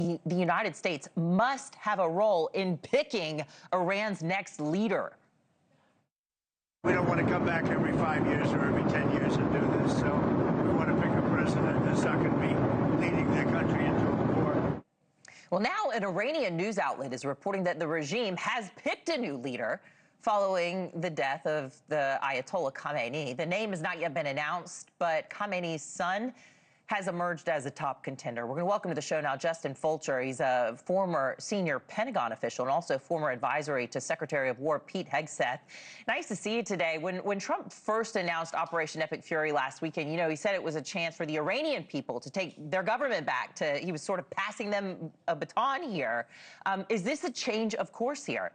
The United States must have a role in picking Iran's next leader. We don't want to come back every 5 years or every 10 years and do this. So we want to pick a president that's not going to be leading their country into a war. Well, now an Iranian news outlet is reporting that the regime has picked a new leader following the death of the Ayatollah Khamenei. The name has not yet been announced, but Khamenei's son has emerged as a top contender. We're going to welcome to the show now Justin Fulcher. He's a former senior Pentagon official and also former advisory to Secretary of War Pete Hegseth. Nice to see you today. When Trump first announced Operation Epic Fury last weekend, he said it was a chance for the Iranian people to take their government back. He was sort of passing them a baton here. Is this a change of course here?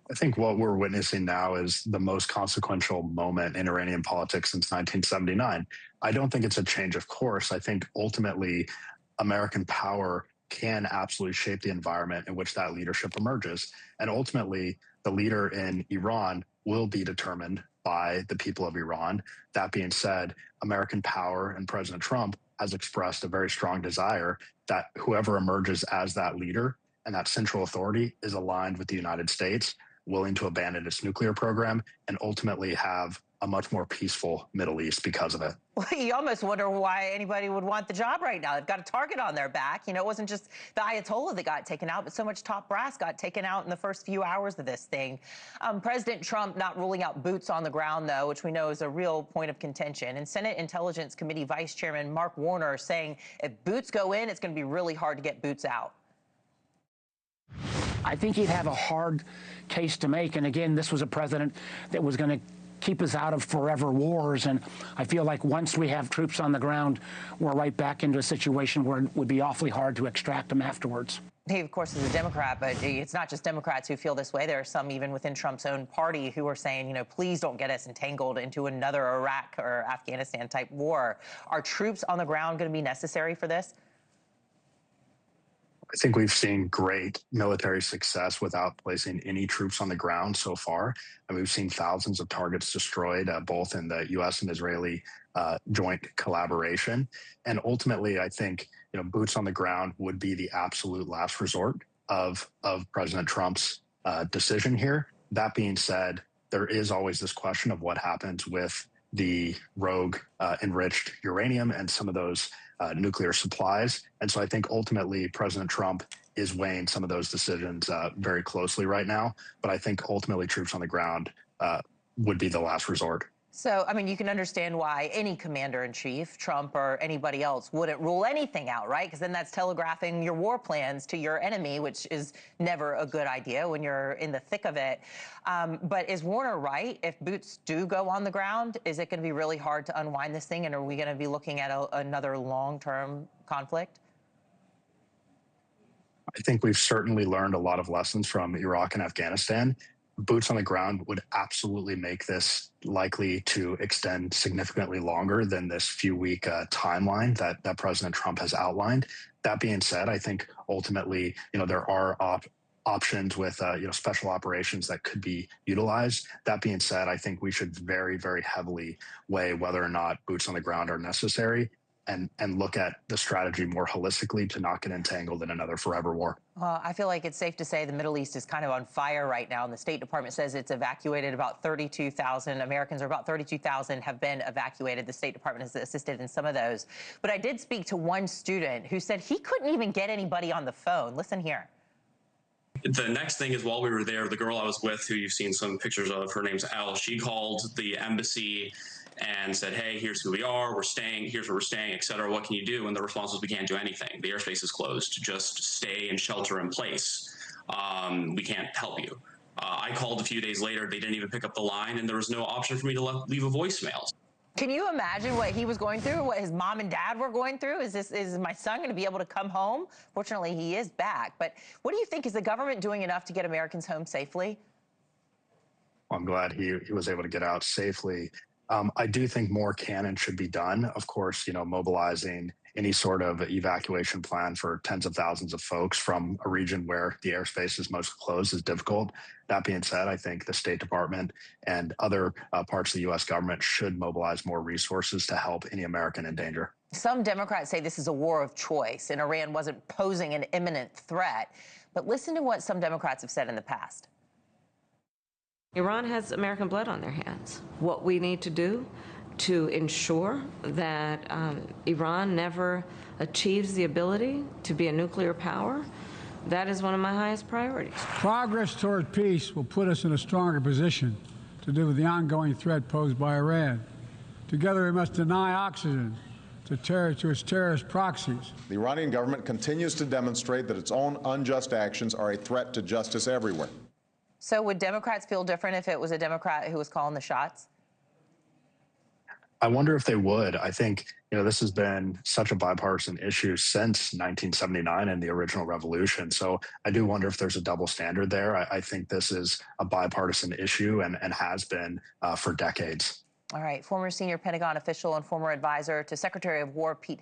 I think what we're witnessing now is the most consequential moment in Iranian politics since 1979. I don't think it's a change of course. I think ultimately American power can absolutely shape the environment in which that leadership emerges. And ultimately, the leader in Iran will be determined by the people of Iran. That being said, American power and President Trump has expressed a very strong desire that whoever emerges as that leader and that central authority is aligned with the United States, willing to abandon its nuclear program, and ultimately have a much more peaceful Middle East because of it. Well, you almost wonder why anybody would want the job right now. They've got a target on their back. It wasn't just the Ayatollah that got taken out, but so much top brass got taken out in the first few hours of this thing. President Trump not ruling out boots on the ground, though, which we know is a real point of contention. And Senate Intelligence Committee Vice Chairman Mark Warner saying if boots go in, it's going to be really hard to get boots out. I think he'd have a hard case to make. And again, this was a president that was going to keep us out of forever wars. And I feel like once we have troops on the ground, we're right back into a situation where it would be awfully hard to extract them afterwards. He, of course, is a Democrat, but it's not just Democrats who feel this way. There are some even within Trump's own party who are saying, please don't get us entangled into another Iraq or Afghanistan type war. Are troops on the ground going to be necessary for this? I think we've seen great military success without placing any troops on the ground so far. And we've seen thousands of targets destroyed, both in the U.S. and Israeli joint collaboration. And ultimately, I think boots on the ground would be the absolute last resort of President Trump's decision here. That being said, there is always this question of what happens with the rogue enriched uranium and some of those nuclear supplies. And so I think ultimately President Trump is weighing some of those decisions very closely right now. But I think ultimately troops on the ground would be the last resort. So, you can understand why any commander-in-chief, Trump or anybody else, wouldn't rule anything out, right? Because then that's telegraphing your war plans to your enemy, which is never a good idea when you're in the thick of it. But is Warner right? If boots do go on the ground, is it going to be really hard to unwind this thing? And are we going to be looking at another long-term conflict? I think we've certainly learned a lot of lessons from Iraq and Afghanistan. Boots on the ground would absolutely make this likely to extend significantly longer than this few-week timeline that President Trump has outlined. That being said, I think ultimately, there are options with special operations that could be utilized. That being said, I think we should very, very heavily weigh whether or not boots on the ground are necessary and look at the strategy more holistically to not get entangled in another forever war. Well, I feel like it's safe to say the Middle East is kind of on fire right now, and the State Department says it's evacuated about 32,000 Americans, or about 32,000 have been evacuated. The State Department has assisted in some of those. But I did speak to one student who said he couldn't even get anybody on the phone. Listen here. The next thing is, while we were there, the girl I was with, who you've seen some pictures of, her name's Elle, she called the embassy and said, hey, here's who we are, we're staying, here's where we're staying, et cetera, what can you do? And the response was, we can't do anything. The airspace is closed, just stay and shelter in place. We can't help you. I called a few days later, they didn't even pick up the line, and there was no option for me to leave a voicemail. Can you imagine what he was going through, what his mom and dad were going through? Is my son going to be able to come home? Fortunately, he is back. But what do you think? Is the government doing enough to get Americans home safely? Well, I'm glad he was able to get out safely. I do think more can and should be done. Of course, mobilizing any sort of evacuation plan for tens of thousands of folks from a region where the airspace is most closed is difficult. That being said, I think the State Department and other parts of the U.S. government should mobilize more resources to help any American in danger. Some Democrats say this is a war of choice and Iran wasn't posing an imminent threat. But listen to what some Democrats have said in the past. Iran has American blood on their hands. What we need to do to ensure that Iran never achieves the ability to be a nuclear power, that is one of my highest priorities. Progress toward peace will put us in a stronger position to deal with the ongoing threat posed by Iran. Together we must deny oxygen to its terrorist proxies. The Iranian government continues to demonstrate that its own unjust actions are a threat to justice everywhere. So would Democrats feel different if it was a Democrat who was calling the shots? I wonder if they would. I think, this has been such a bipartisan issue since 1979 and the original revolution. So I do wonder if there's a double standard there. I think this is a bipartisan issue and has been for decades. All right. Former senior Pentagon official and former advisor to Secretary of War Pete